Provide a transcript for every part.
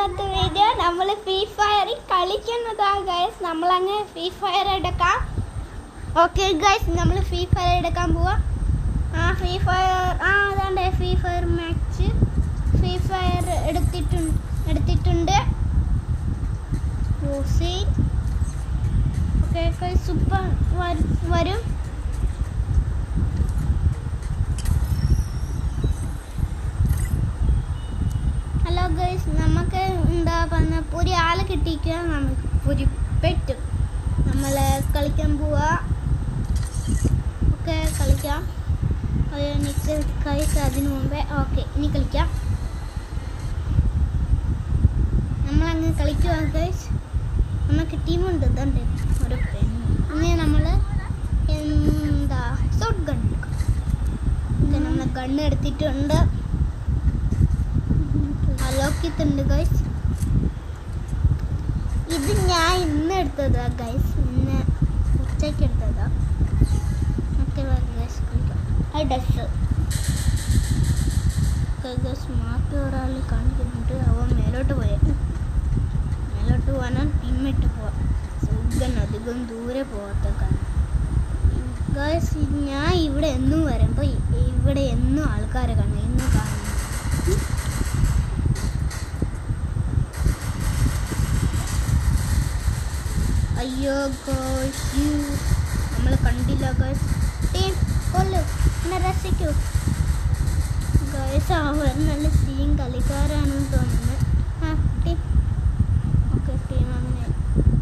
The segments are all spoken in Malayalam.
ഇന്നത്തെ വീഡിയോ നമ്മൾ ഫ്രീ ഫയറിൽ കളിക്കുന്നതാണ് ഗൈസ്. നമ്മളങ്ങ് ഫ്രീ ഫയർ എടുക്കാം. ഓക്കെ ഗൈസ്, നമ്മൾ ഫ്രീ ഫയർ എടുക്കാൻ പോവാം. ഫ്രീ ഫയർ അതാണ്ട് free fire match free fire എടുത്തിട്ടുണ്ട്. ഓക്കെ ഗൈസ്, സൂപ്പർ വരും. ഹലോ ഗൈസ്, നമുക്ക് എന്താ പറഞ്ഞ ഒരാളെ കിട്ടിക്കുക, നമുക്ക് ഒരു പെറ്റും. നമ്മൾ കളിക്കാൻ പോവാ. ഓക്കെ, കളിക്കാം. എനിക്ക് ഗൈസ് അതിനു മുമ്പേ ഓക്കെ ഇനി കളിക്കാം. നമ്മളങ്ങ് കളിക്കുക ഗൈസ്. നമുക്ക് ടീമുണ്ട്, ഇതുണ്ട് ഒരു പെണ്ണ്. ഇനി നമ്മൾ എന്താ ഷോട്ട് ഗൺ എടുക്കാം. ഓക്കെ, നമ്മൾ ഗണ്ണ് എടുത്തിട്ടുണ്ട്. അലോക്കിത്തുണ്ട് ഗൈസ്. ഇത് ഞാൻ ഇന്ന് എടുത്തതാ ഗൈസ്, ഇന്ന് ഉച്ചയ്ക്ക് എടുത്തതാ. ഓക്കെ ഗൈസ്, ഡ്രസ് മാറ്റി ഒരാൾ കാണിക്കുന്നുണ്ട്. അവൻ മേലോട്ട് പോകാനാണ് ടീമിട്ട് പോവാം. സുഖൻ അധികം ദൂരെ പോകാത്ത കാരണം ഗൈസ്. ഞാൻ ഇവിടെ എന്നും വരുമ്പോൾ ഇവിടെ എന്നും ആൾക്കാരെ കാണും, എന്നും കാണുന്നു. അയ്യോ ഗോയ്സ്, നമ്മൾ കണ്ടില്ല ഗോയ്സ്. ടീം കൊള്ളു, എന്നെ രസിക്കൂ ഗോയ്സ്. അവർ നല്ല സീൻ കളിക്കാരാണെന്ന് തോന്നുന്നത്. ടീം ഓക്കെ, ടീം അങ്ങനെ.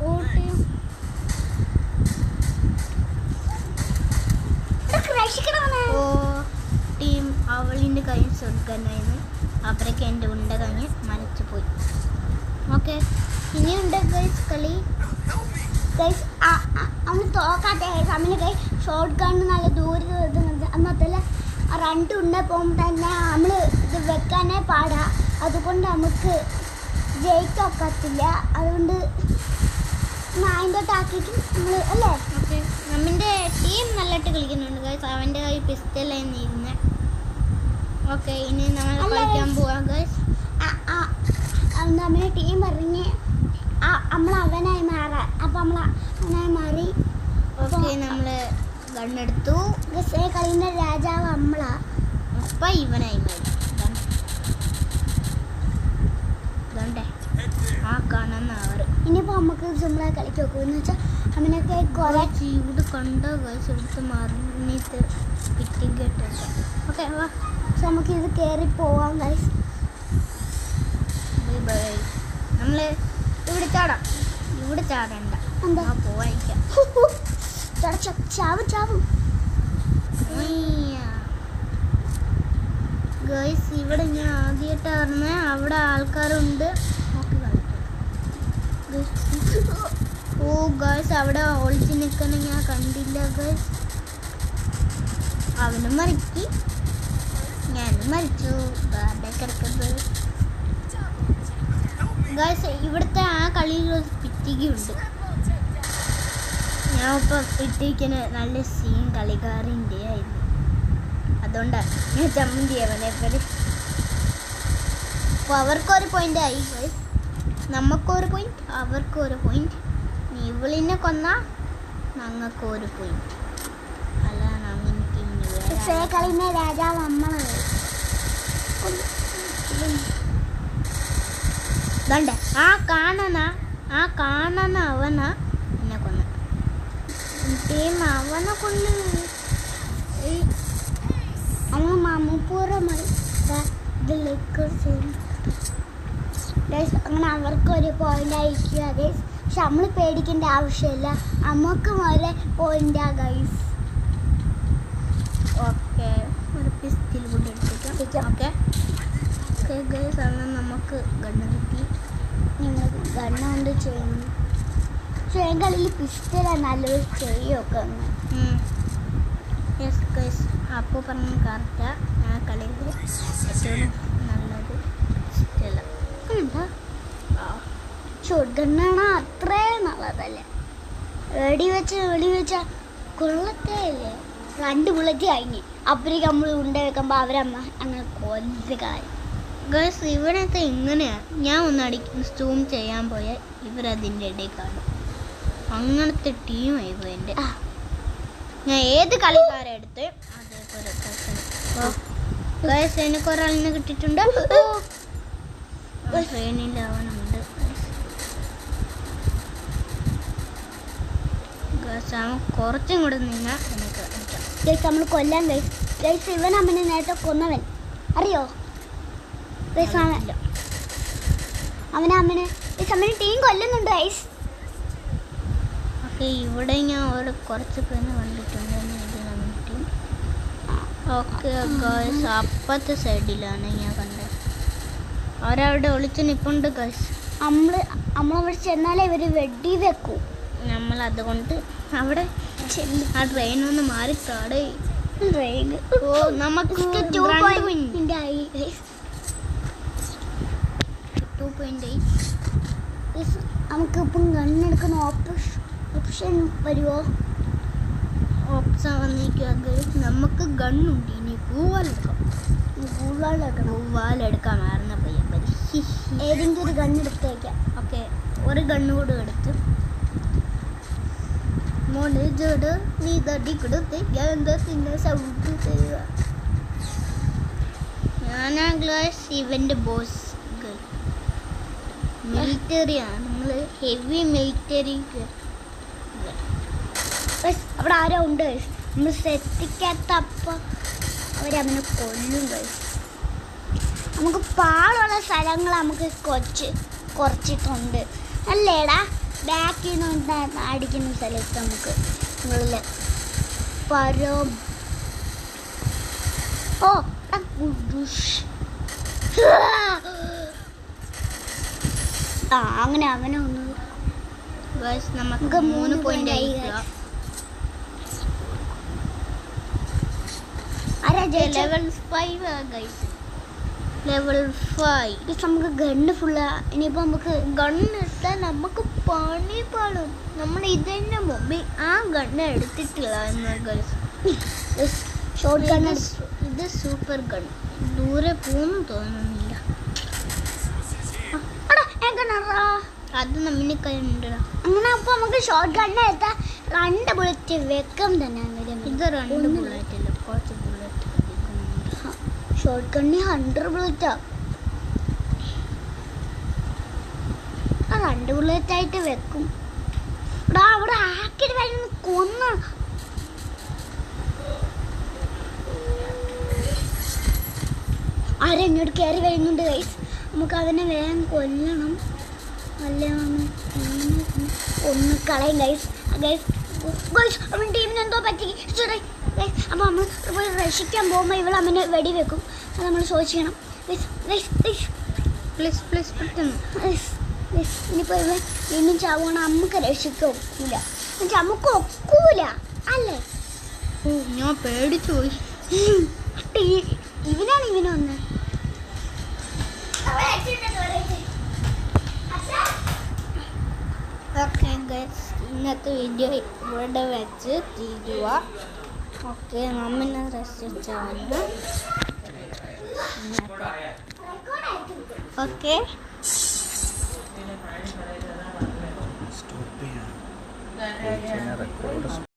ഓ ടീം അവളിൻ്റെ കൈ കൊടുക്കാനായിരുന്നു. അവരൊക്കെ എൻ്റെ ഉണ്ട കഴിഞ്ഞ് മരച്ചു പോയി. ഓക്കെ, ഇനിയുണ്ട് ഗൈസ് കളി. ഗൈസ് അവന് തോക്കാത്ത അവന് കൈ ഷോർട്ട് ഗണ്ണ് നല്ല ദൂരെ അന്നത്തല്ല. രണ്ടുണ്ട പോകുമ്പോൾ തന്നെ നമ്മൾ ഇത് വെക്കാനേ പാടാ. അതുകൊണ്ട് നമുക്ക് ജയിക്കൊക്കത്തില്ല. അതുകൊണ്ട് നായിൻ്റോട്ടാക്കിയിട്ട് നമ്മൾ അല്ലേ. ഓക്കെ, നമ്മുടെ ടീം നല്ലതായിട്ട് കളിക്കുന്നുണ്ട് ഗൈസ്. അവൻ്റെ കൈ പിസ്റ്റലായിരുന്നു ഇരുന്ന്. ഓക്കെ, ഇനി നമ്മൾ കളിക്കാൻ പോവാം ഗൈസ്. നമ്മുടെ ടീം ഇറങ്ങി നമ്മൾ അവനായി മാറാം. അപ്പം നമ്മൾ അവനായി മാറി. ഓക്കെ, നമ്മൾ ഗണ്ണെടുത്തു. ഗസേ കളിൻ്റെ രാജാവ് നമ്മളാ. അപ്പം ഇവനായി മാറി. ഇതുണ്ടേ ആ കാണുന്ന അവർ. ഇനിയിപ്പോൾ നമുക്ക് നമ്മളെ കളിക്ക് വെക്കുമെന്ന് വെച്ചാൽ അവനൊക്കെ കുറേ ഇവിടെ കണ്ടോ ഗൈസ്, ഇവിടുത്തെ മറിഞ്ഞിട്ട് കിട്ടിയിട്ട്. ഓക്കെ വാ, പക്ഷെ നമുക്ക് ഇത് കയറി പോവാം ഗൈസ്. നമ്മൾ ഇവിടെ ചാടാം. ഇവിടെ ചാടണ്ട, എന്താ പോവാനിക്കാം. ചാവും ഗൈസ്. ഇവിടെ ഞാൻ ആദ്യമായിട്ട് അറിഞ്ഞ അവിടെ ആൾക്കാരുണ്ട്. ഓ ഗൈസ്, അവിടെ ഒളിച്ച് നിൽക്കണ ഞാൻ കണ്ടില്ല ഗൈസ്. അവനും മരിക്കി, ഞാനും മരിച്ചു. കിടക്കുന്നത് ഗൈസ്, ഇവിടുത്തെ ആ കളിയിൽ ഒരു പിറ്റിക്കുണ്ട്. ഞാൻ ഇപ്പം പിറ്റിക്കിന് നല്ല സീൻ കളിക്കാറിൻ്റെ ആയിരുന്നു. അതുകൊണ്ടാണ് ഞാൻ ചമ്മന്തി അവനെപ്പടി. അപ്പോൾ അവർക്കൊരു പോയിൻ്റ് ആയി ഗൈസ്. നമുക്കൊരു പോയിന്റ്, അവർക്കൊരു പോയിന്റ്. ഇവളിനെ കൊന്നാൽ ഞങ്ങൾക്കൊരു പോയിന്റ്. അല്ല, എനിക്ക് കളിക്കുന്ന രാജാവ് നമ്മളാണ്. ദണ്ടേ ആ കാണുന്ന അവനാ എന്നെ കൊന്ന. ടീം അവനെ കൊന്ന് അവൻ മാമൂപ്പൂർവമായി അങ്ങനെ അവർക്കൊരു പോയിന്റ് ആയിരിക്കുക ഗൈസ്. പക്ഷെ നമ്മൾ പേടിക്കേണ്ട ആവശ്യമില്ല, നമുക്ക് വരെ പോയിന്റാ ഗൈസ്. ഓക്കെ, ഒരു പിസ്റ്റിൽ കൂടി എടുത്തേക്കാം. ഓക്കെ ഗൈസ്, അന്ന് നമുക്ക് ഗണ്ണ് കിട്ടി. നിങ്ങൾ ഗണ്ണ് കൊണ്ട് ചെയ്യുന്നു. കളിയിൽ പിസ്റ്റലാണ് നല്ലൊരു ചെയ്യൊക്കെ. യെസ് ഗൈസ്, അപ്പോൾ പറഞ്ഞ കറക്റ്റാ. ആ കളിയിൽ ഏറ്റവും നല്ലത് പിസ്റ്റല. എന്താ ഷോട്ട് ഗണ്ണാണ്, അത്രയും നല്ലതല്ലേ. വെടി വെച്ച കൊള്ളത്തേ ഇല്ലേ. 2 ബുള്ളറ്റ് കഴിഞ്ഞ് അപ്പഴേക്ക് നമ്മൾ ഉണ്ട വെക്കുമ്പോൾ അവരമ്മ അങ്ങനെ കൊല്ലുകാർ. ഗൈസ് ഇവനത്തെ ഇങ്ങനെയാ. ഞാൻ ഒന്ന് സൂം ചെയ്യാൻ പോയാൽ ഇവരതിൻ്റെ ഇടയിൽ കാണും. അങ്ങനത്തെ ടീമായി പോയി എൻ്റെ. ഞാൻ ഏത് കളിക്കാരെ എടുത്ത് അതേപോലെ ഗൈസ് എനിക്ക് ഒരാളിനെ കിട്ടിയിട്ടുണ്ട്. ട്രെയിനിൽ അവനുണ്ട്. ഗൈസ് അവൻ കുറച്ചും കൂടെ നിന്നാൽ എനിക്ക് അടിക്കാം. ഗൈസ് നമ്മൾ കൊല്ലാൻ ഗൈസ് ഇവൻ അമ്മനെ നേരത്തെ കൊന്നവൻ അറിയോ? ഗൈസ് അവനെ അമ്മനെ ടീം കൊല്ലുന്നുണ്ട് ഗൈസ്. ഓക്കെ ഇവിടെ ഞാൻ ഒരു കുറച്ച് പേര് കണ്ടിട്ടുണ്ട്. ടീം ഓക്കെ ഗൈസ് അപ്പത്തെ സൈഡിലാണ് ഞാൻ കണ്ടത്. അവരവിടെ ഒളിച്ച് നിൽപ്പുണ്ട് ഗൈസ്. നമ്മളവിടെ ചെന്നാലേ ഇവർ വെടി വെക്കൂ. നമ്മൾ അതുകൊണ്ട് അവിടെ ആ ട്രെയിനൊന്ന് മാറി കാടേ. ട്രെയിൻ നമുക്ക് 2.8 ആയി. 2.8 നമുക്കിപ്പം ഗണ്ണെടുക്കുന്ന ഓപ്ഷൻ വരുമോ? ഓപ്ഷൻ വന്നിരിക്കുക. നമുക്ക് ഗണ്ണുണ്ട്. ഇനി പൂവാലെടുക്കാം. പൂവാലെടുക്കാമായിരുന്നു പയ്യൻ. ഏതെങ്കിലും ഒരു ഗണ്ണെടുത്തേക്കാം. ഓക്കെ ഒരു ഗണ്ണ് കൂടെ എടുത്ത് മോനെ ജോട് നീ തടി കൊടുത്തേക്ക് എന്താ പിന്നെ സൗണ്ട് തരിക. ഞാനാ ഗ്ലാസ് ഇവൻ്റെ ബോസ്. മിലിറ്ററിയാണ്. നമ്മൾ ഹെവി മിലിറ്ററി. അവിടെ ആരോ ഉണ്ട്. നമ്മൾ ശ്രദ്ധിക്കാത്തപ്പോൾ അവരവനെ കൊല്ലും. നമുക്ക് പാടുള്ള സ്ഥലങ്ങൾ നമുക്ക് കുറച്ചിട്ടുണ്ട് അല്ലേടാ. ബാക്കിൽ നിന്ന് അടിക്കുന്ന സ്ഥലത്ത് നമുക്ക് പരം അങ്ങനെ അവനെ ഒന്ന് നമുക്ക് 3.5 ലെവൽ 5 ലെവൽ 5. നമുക്ക് ഗണ്ണ് ഫുള്ള്. ഇനിയിപ്പോൾ നമുക്ക് ഗണ്ണ് എടുത്താൽ നമുക്ക് പണി പാടും. നമ്മൾ ഇതിൻ്റെ മുമ്പ് ആ ഗണ്ണ് എടുത്തിട്ടില്ല. Short gun. ഇത് സൂപ്പർ ഗൺ. ദൂരെ പോകുന്നു തോന്നുന്നില്ല. അത് നമ്മിനെ കയ്യുണ്ടോ. അങ്ങനെ അപ്പോൾ നമുക്ക് ഷോർട്ട് ഗണ്ണ് എടുത്താൽ 2 ബുള്ളറ്റ് വെക്കം തന്നെ. ഇത് 2 ബുള്ളറ്റ് അല്ല, കുറച്ച് ബുള്ളറ്റ്. Short gun 100 ബുള്ളറ്റാ. 2 ബുള്ളറ്റായിട്ട് വെക്കും. അവിടെ ആക്കിയിട്ട് വരുന്ന കൊന്ന ആരെങ്ങോട്ട് കയറി വരുന്നുണ്ട് ഗൈസ്. നമുക്ക് അവനെ വേഗം കൊല്ലണം. അല്ലാണ് ഒന്ന് കളയും ഗൈസ്. അവൻ ടീമിന് എന്തോ പറ്റി. അപ്പോൾ നമ്മൾ പോയി രക്ഷിക്കാൻ പോകുമ്പോൾ ഇവൾ അവനെ വെടി വെക്കും. അത് നമ്മൾ സൂക്ഷിക്കണം. ഇനിയിപ്പോൾ ഇവൻ വീണ്ടും ചാവുകയാണ്. നമുക്ക് രക്ഷിക്കൂല. നമുക്ക് ഒക്കൂല അല്ലേ? ഞാൻ പേടിച്ചു പോയി. ഇവനാണ് ഇവനൊന്ന്. ഓക്കെ ഗൈസ് ഇന്നത്തെ വീഡിയോ ഇവിടെ വെച്ച് തീരുക. ഓക്കെ നമ്മിനെ രക്ഷിച്ചാണ്. ഓക്കെ